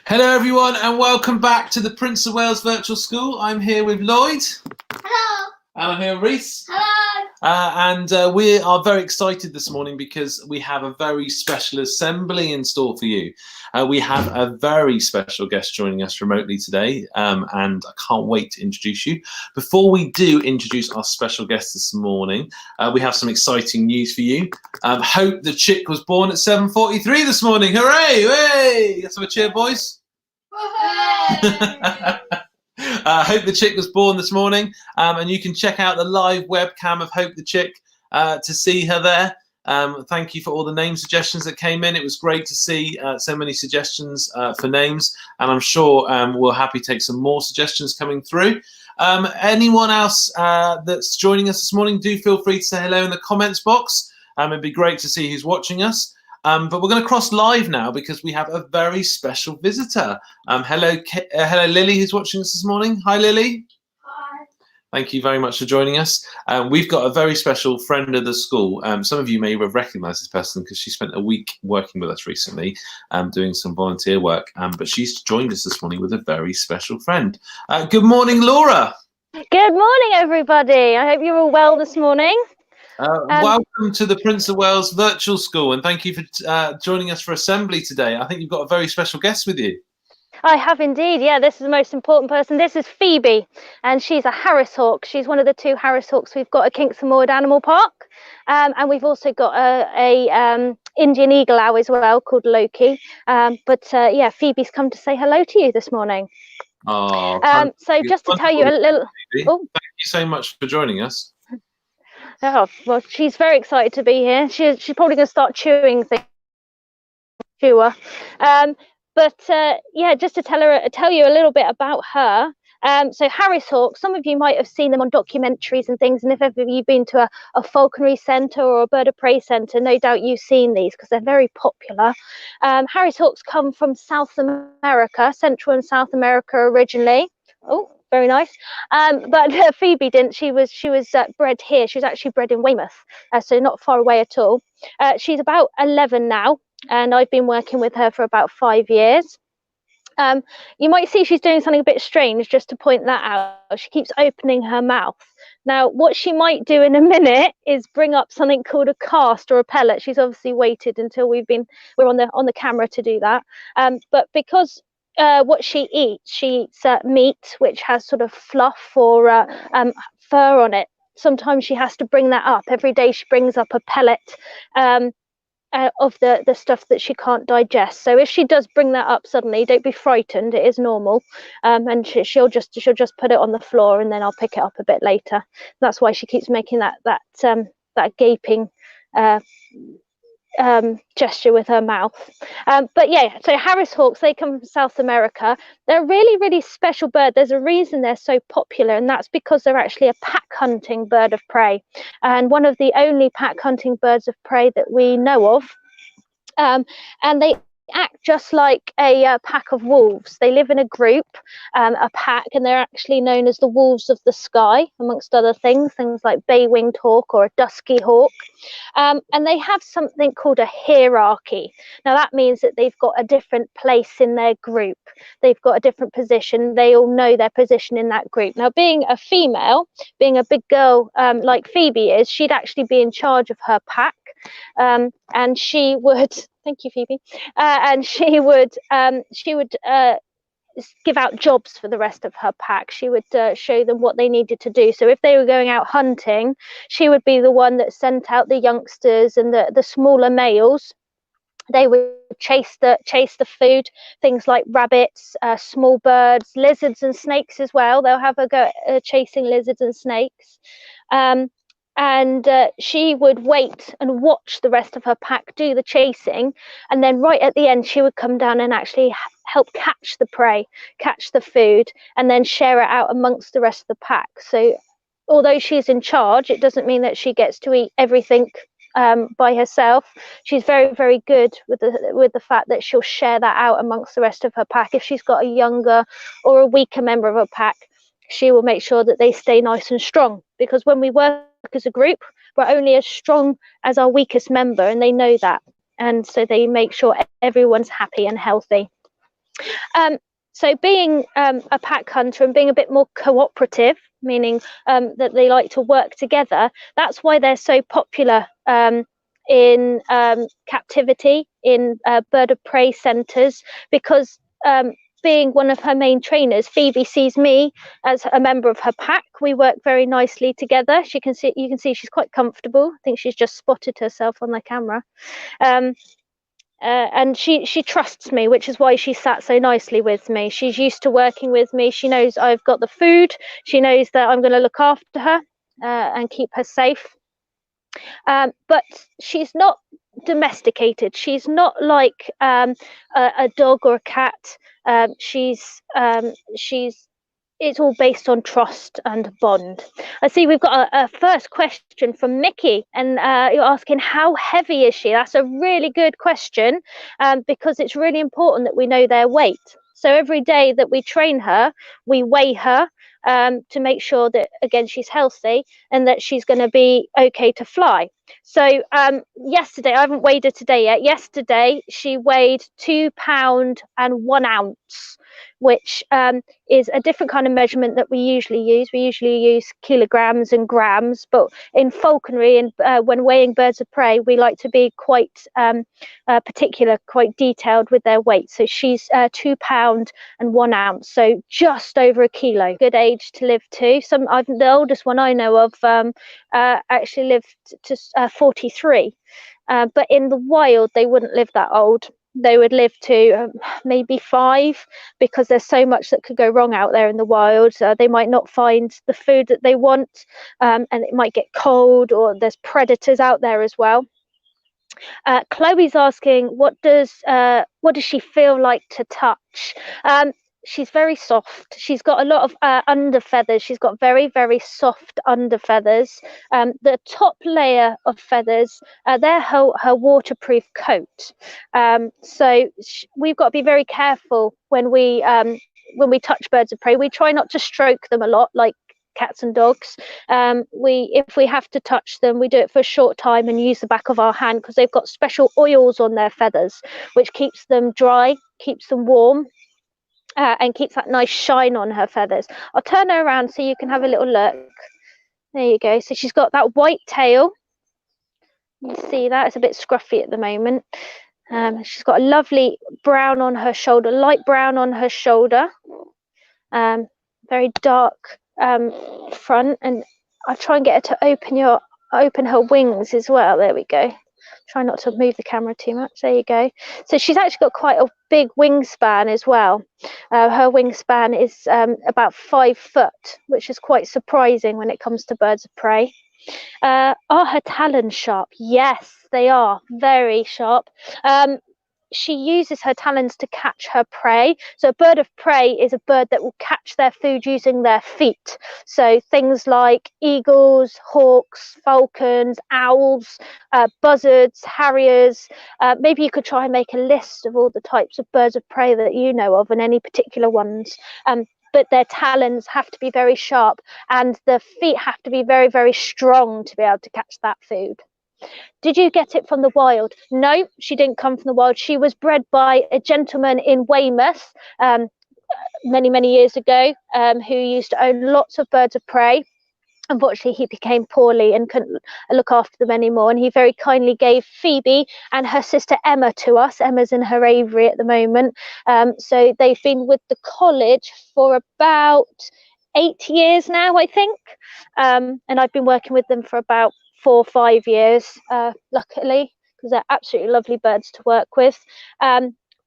Hello everyone and welcome back to the Prince of Wales Virtual School. I'm here with Lloyd. Hello. And I'm here with Reese. Hello. We are very excited this morning because we have a very special assembly in store for you. We have a very special guest joining us remotely today, and I can't wait to introduce you. Before we do introduce our special guest this morning, we have some exciting news for you. Hope the chick was born at 7:43 this morning. Hooray! Hey! Let's have a cheer, boys. Hope the Chick was born this morning, and you can check out the live webcam of Hope the Chick to see her there. Thank you for all the name suggestions that came in. It was great to see so many suggestions for names, and I'm sure we'll happy take some more suggestions coming through. Anyone else that's joining us this morning, do feel free to say hello in the comments box. It'd be great to see who's watching us. But we're going to cross live now because we have a very special visitor. Hello, Lily, who's watching us this morning. Hi, Lily. Hi. Thank you very much for joining us. We've got a very special friend of the school. Some of you may have recognised this person because she spent a week working with us recently, doing some volunteer work. But she's joined us this morning with a very special friend. Good morning, Laura. Good morning, everybody. I hope you're all well this morning. Welcome to the Prince of Wales Virtual School, and thank you for joining us for assembly today. I think you've got a very special guest with you. I have indeed. Yeah, this is the most important person. This is Phoebe, and she's a Harris Hawk. She's one of the 2 Harris Hawks we've got at Kingston Moor Animal Park, and we've also got a Indian Eagle Owl as well called Loki. Yeah, Phoebe's come to say hello to you this morning. Oh, so just to tell you a little. Oh. Thank you so much for joining us. Oh, well, she's very excited to be here. She's probably going to start chewing things. Yeah, just to tell you a little bit about her. So Harris Hawk, some of you might have seen them on documentaries and things, and if ever you've been to a falconry centre or a bird of prey centre, no doubt you've seen these because they're very popular. Harris Hawks come from South America, Central and South America originally. Oh, very nice. But Phoebe didn't. She was bred here. She was actually bred in Weymouth, so not far away at all. She's about 11 now, and I've been working with her for about 5 years. You might see she's doing something a bit strange, just to point that out. She keeps opening her mouth. Now, what she might do in a minute is bring up something called a cast or a pellet. She's obviously waited until we're on the camera to do that. But because what she eats meat which has sort of fluff or fur on it. Sometimes she has to bring that up. Every day she brings up a pellet of the stuff that she can't digest. So if she does bring that up suddenly, don't be frightened. It is normal, and she'll just put it on the floor, and then I'll pick it up a bit later. That's why she keeps making that gaping gesture with her mouth. But yeah, so Harris Hawks, they come from South America. They're a really, really special bird. There's a reason they're so popular, and that's because they're actually a pack hunting bird of prey, and one of the only pack hunting birds of prey that we know of. And they act just like a pack of wolves. They live in a group, a pack, and they're actually known as the wolves of the sky, amongst other things like bay-winged hawk or a dusky hawk. And they have something called a hierarchy. Now that means that they've got a different place in their group. They've got a different position. They all know their position in that group. Now, being a female, being a big girl like Phoebe is, she'd actually be in charge of her pack. And she would, thank you, Phoebe, and she would give out jobs for the rest of her pack. She would show them what they needed to do. So if they were going out hunting, she would be the one that sent out the youngsters and the smaller males. They would chase the food, things like rabbits, small birds, lizards and snakes as well. They'll have a go chasing lizards and snakes. And she would wait and watch the rest of her pack do the chasing, and then right at the end she would come down and actually help catch the prey, catch the food, and then share it out amongst the rest of the pack. So although she's in charge, it doesn't mean that she gets to eat everything by herself. She's very, very good with the fact that she'll share that out amongst the rest of her pack. If she's got a younger or a weaker member of her pack, she will make sure that they stay nice and strong, because when we work as a group, we're only as strong as our weakest member, and they know that, and so they make sure everyone's happy and healthy. So being a pack hunter and being a bit more cooperative, meaning that they like to work together, that's why they're so popular in captivity, in bird of prey centres, because being one of her main trainers, Phoebe sees me as a member of her pack. We work very nicely together. You can see she's quite comfortable. I think she's just spotted herself on the camera. And she trusts me, which is why she sat so nicely with me. She's used to working with me. She knows I've got the food. She knows that I'm going to look after her and keep her safe. But she's not domesticated. She's not like a dog or a cat. It's all based on trust and bond. I see we've got a first question from Mickey, and you're asking, how heavy is she? That's a really good question, because it's really important that we know their weight. So every day that we train her, we weigh her to make sure that, again, she's healthy and that she's going to be okay to fly. So yesterday, I haven't weighed her today yet. Yesterday, she weighed £2 and 1 ounce, which is a different kind of measurement that we usually use. We usually use kilograms and grams, but in falconry and when weighing birds of prey, we like to be quite particular, quite detailed with their weight. So she's £2 and 1 ounce, so just over a kilo. Good age to live to. The oldest one I know of actually lived to 43, but in the wild they wouldn't live that old. They would live to maybe 5, because there's so much that could go wrong out there in the wild. They might not find the food that they want, and it might get cold, or there's predators out there as well. Chloe's asking, what does she feel like to touch? She's very soft. She's got a lot of under feathers. She's got very, very soft under feathers. The top layer of feathers, they're her waterproof coat. So we've got to be very careful when we touch birds of prey. We try not to stroke them a lot, like cats and dogs. If we have to touch them, we do it for a short time and use the back of our hand, because they've got special oils on their feathers, which keeps them dry, keeps them warm. And keeps that nice shine on her feathers. I'll turn her around so you can have a little look. There you go. So she's got that white tail. You see that? It's a bit scruffy at the moment. She's got a lovely brown on her shoulder, light brown on her shoulder. Very dark front. And I'll try and get her to open her wings as well. There we go. Try not to move the camera too much. There you go. So she's actually got quite a big wingspan as well. Her wingspan is about 5 foot, which is quite surprising when it comes to birds of prey. Are her talons sharp? Yes, they are very sharp. She uses her talons to catch her prey. So a bird of prey is a bird that will catch their food using their feet. So things like eagles, hawks, falcons, owls, buzzards, harriers. Maybe you could try and make a list of all the types of birds of prey that you know of, and any particular ones. But their talons have to be very sharp, and the feet have to be very, very strong to be able to catch that food. Did you get it from the wild? No, she didn't come from the wild. She was bred by a gentleman in Weymouth many, many years ago, who used to own lots of birds of prey. Unfortunately, he became poorly and couldn't look after them anymore, and he very kindly gave Phoebe and her sister Emma to us. Emma's in her aviary at the moment. So they've been with the college for about 8 years now, I think, and I've been working with them for about 4 or 5 years, luckily, because they're absolutely lovely birds to work with.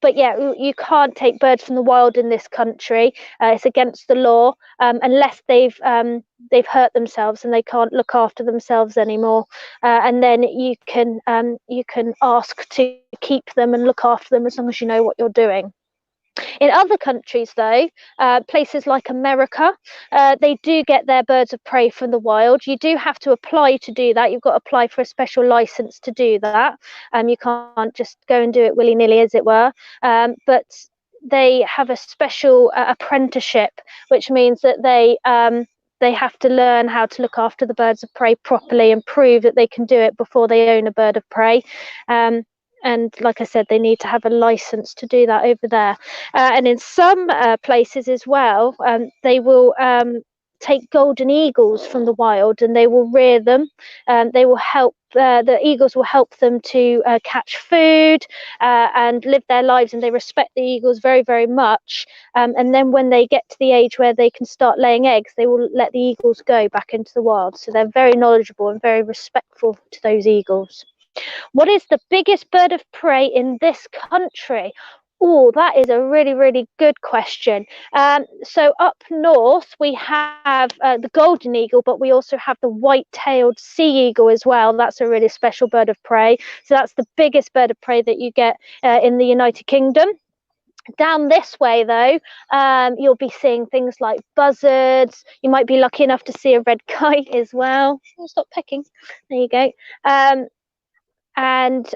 But yeah, you can't take birds from the wild in this country. It's against the law, unless they've hurt themselves and they can't look after themselves anymore. And then you can ask to keep them and look after them as long as you know what you're doing. In other countries, though, places like America, they do get their birds of prey from the wild. You do have to apply to do that. You've got to apply for a special license to do that. You can't just go and do it willy-nilly, as it were. But they have a special apprenticeship, which means that they have to learn how to look after the birds of prey properly and prove that they can do it before they own a bird of prey. And like I said, they need to have a license to do that over there. And in some places as well, they will take golden eagles from the wild and they will rear them. They will help, the eagles will help them to catch food and live their lives, and they respect the eagles very, very much. And then when they get to the age where they can start laying eggs, they will let the eagles go back into the wild. So they're very knowledgeable and very respectful to those eagles. What is the biggest bird of prey in this country? Oh, that is a really, really good question. So up north, we have the golden eagle, but we also have the white-tailed sea eagle as well. That's a really special bird of prey. So that's the biggest bird of prey that you get in the United Kingdom. Down this way, though, you'll be seeing things like buzzards. You might be lucky enough to see a red kite as well. Oh, stop pecking. There you go. And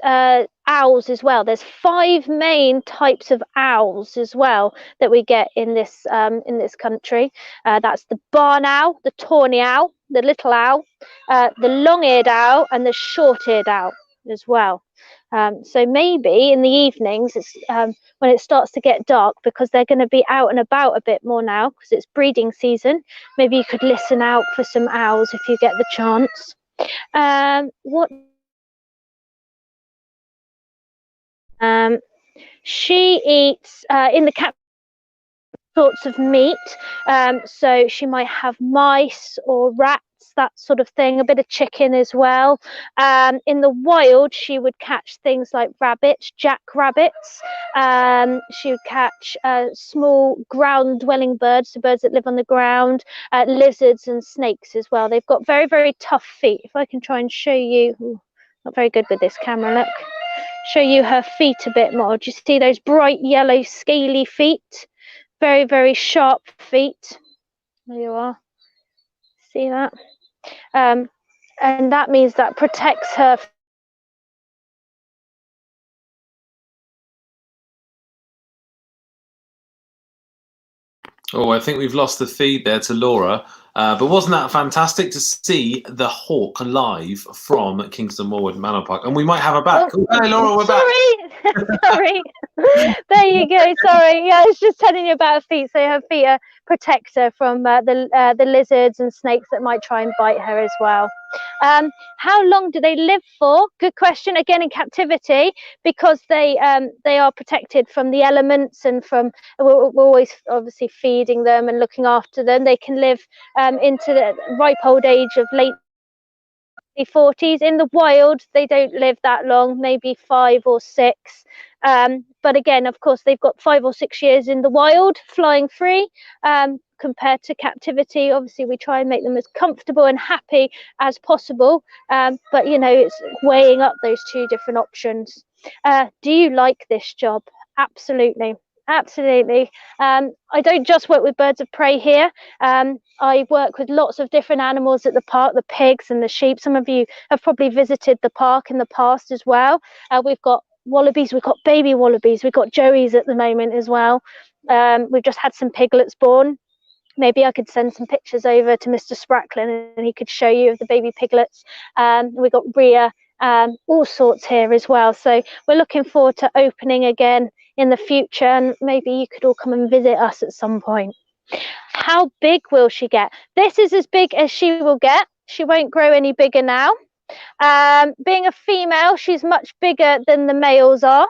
owls as well. There's 5 main types of owls as well that we get in this country. That's the barn owl, the tawny owl, the little owl, the long-eared owl, and the short-eared owl as well. So maybe in the evenings, it's when it starts to get dark, because they're going to be out and about a bit more now because it's breeding season. Maybe you could listen out for some owls if you get the chance. What she eats in the cat sorts of meat, so she might have mice or rats, that sort of thing, a bit of chicken as well. In the wild, she would catch things like rabbits, jackrabbits. She would catch small ground dwelling birds, the birds that live on the ground, lizards and snakes as well. They've got very, very tough feet. If I can try and show you, ooh, not very good with this camera, look. Show you her feet a bit more. Do you see those bright yellow scaly feet? Very, very sharp feet. There you are. See that? And that means that protects her. Oh, I think we've lost the feed there to Laura. But wasn't that fantastic to see the hawk live from Kingston Moorwood Manor Park? And we might have her back. Oh, hey, Laura, we're back. Sorry. There you go. Sorry. Yeah, I was just telling you about her feet. So her feet are protect her from the lizards and snakes that might try and bite her as well. How long do they live for? Good question. Again, in captivity, because they are protected from the elements and from we're always obviously feeding them and looking after them. They can live into the ripe old age of late 40s. In the wild, they don't live that long, maybe 5 or 6. But again, of course, they've got 5 or 6 years in the wild, flying free, compared to captivity. Obviously, we try and make them as comfortable and happy as possible. But, you know, it's weighing up those 2 different options. Do you like this job? Absolutely. Absolutely. I don't just work with birds of prey here. I work with lots of different animals at the park, the pigs and the sheep. Some of you have probably visited the park in the past as well. We've got wallabies, we've got baby wallabies, we've got joeys at the moment as well. We've just had some piglets born. Maybe I could send some pictures over to Mr Spracklen and he could show you of the baby piglets. We've got Rhea, all sorts here as well. So we're looking forward to opening again in the future, and maybe you could all come and visit us at some point. How big will she get? This is as big as she will get. She won't grow any bigger now. Being a female, she's much bigger than the males are,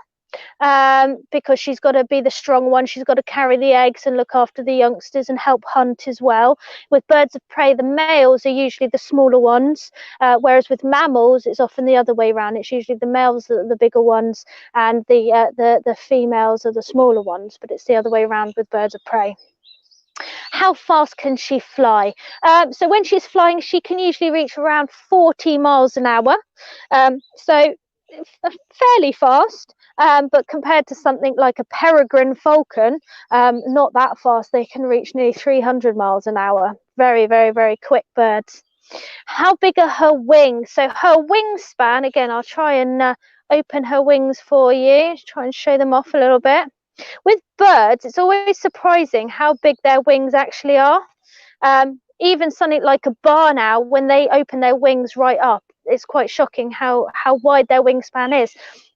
because she's got to be the strong one. She's got to carry the eggs and look after the youngsters and help hunt as well. With birds of prey, the males are usually the smaller ones, whereas with mammals, it's often the other way around. It's usually the males that are the bigger ones and the females are the smaller ones, but it's the other way around with birds of prey. How fast can she fly? So when she's flying, she can usually reach around 40 miles an hour. So fairly fast, but compared to something like a peregrine falcon, not that fast. They can reach nearly 300 miles an hour. Very, very, very quick birds. How big are her wings? So her wingspan, again, I'll try and open her wings for you, try and show them off a little bit. With birds, it's always surprising how big their wings actually are. Even something like a barn owl, when they open their wings right up, it's quite shocking how wide their wingspan is.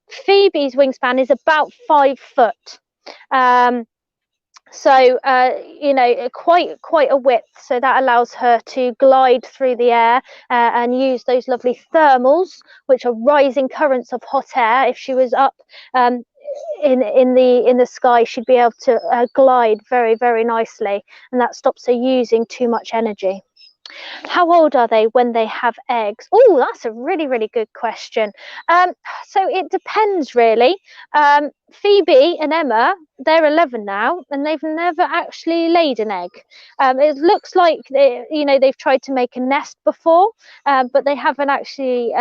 Phoebe's wingspan is about 5 foot. So quite a width, so that allows her to glide through the air and use those lovely thermals, which are rising currents of hot air. If she was up in the sky, she'd be able to glide very, very nicely, and that stops her using too much energy. How old are they when they have eggs? Oh, that's a really, really good question. So it depends, really. Phoebe and Emma, they're 11 now, and they've never actually laid an egg. It looks like they've tried to make a nest before, but they haven't actually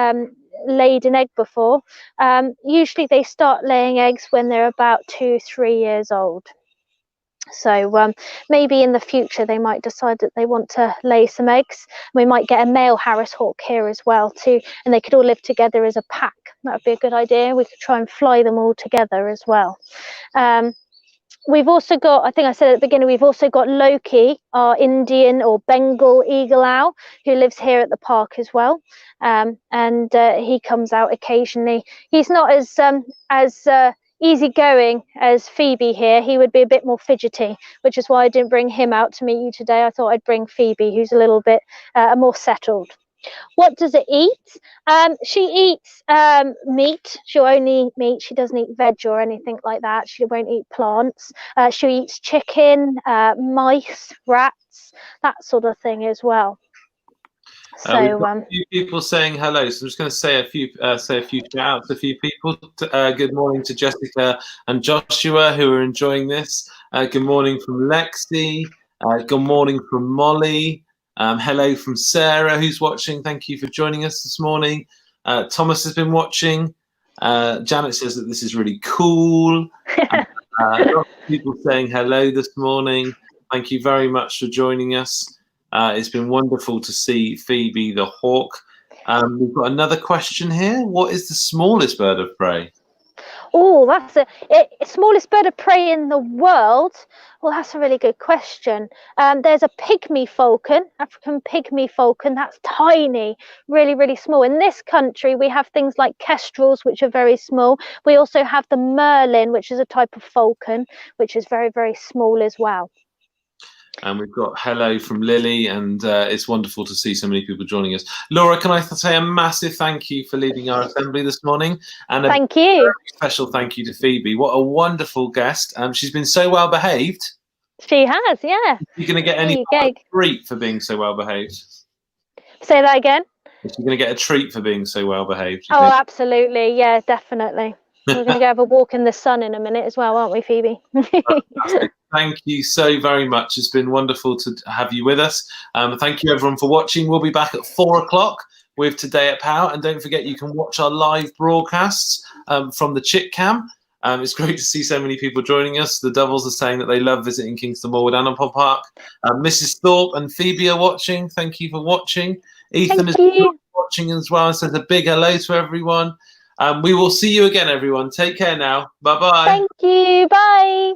laid an egg before. Usually they start laying eggs when they're about 2-3 years old. So maybe in the future they might decide that they want to lay some eggs. We might get a male Harris hawk here as well too, and they could all live together as a pack. That would be a good idea. We could try and fly them all together as well. We've also got, I think I said at the beginning, we've also got Loki, our Indian or Bengal eagle owl, who lives here at the park as well. And he comes out occasionally. He's not as easygoing as Phoebe here. He would be a bit more fidgety, which is why I didn't bring him out to meet you today. I thought I'd bring Phoebe, who's a little bit more settled. What does it eat? She eats meat. She'll only eat meat. She doesn't eat veg or anything like that. She won't eat plants. She eats chicken, mice, rats, that sort of thing as well. So we've got a few people saying hello, so I'm just going to say a few shout outs to a few people. Good morning to Jessica and Joshua, who are enjoying this. Good morning from Lexi. Good morning from Molly. Hello from Sarah, who's watching. Thank you for joining us this morning. Thomas has been watching. Janet says that this is really cool. Lots of people saying hello this morning. Thank you very much for joining us. It's been wonderful to see Phoebe the hawk. We've got another question here. What is the smallest bird of prey? Oh, that's smallest bird of prey in the world. Well, that's a really good question. There's a pygmy falcon, African pygmy falcon. That's tiny, really, really small. In this country, we have things like kestrels, which are very small. We also have the merlin, which is a type of falcon, which is very, very small as well. And we've got hello from Lily, and it's wonderful to see so many people joining us. Laura, can I say a massive thank you for leading our assembly this morning? And thank you. Very special thank you to Phoebe. What a wonderful guest. She's been so well behaved. She has, yeah. You're going to get any treat for being so well behaved? Say that again. Is she going to get a treat for being so well behaved? Oh, absolutely. Yeah, definitely. We're going to go have a walk in the sun in a minute as well, aren't we, Phoebe? Thank you so very much. It's been wonderful to have you with us. Thank you, everyone, for watching. We'll be back at 4 o'clock with Today at Power. And don't forget, you can watch our live broadcasts from the Chick Cam. It's great to see so many people joining us. The Doubles are saying that they love visiting Kingston Morwood and Pop Park. Mrs. Thorpe and Phoebe are watching. Thank you for watching. Ethan is watching as well. So a big hello to everyone. We will see you again, everyone. Take care now. Bye-bye. Thank you. Bye.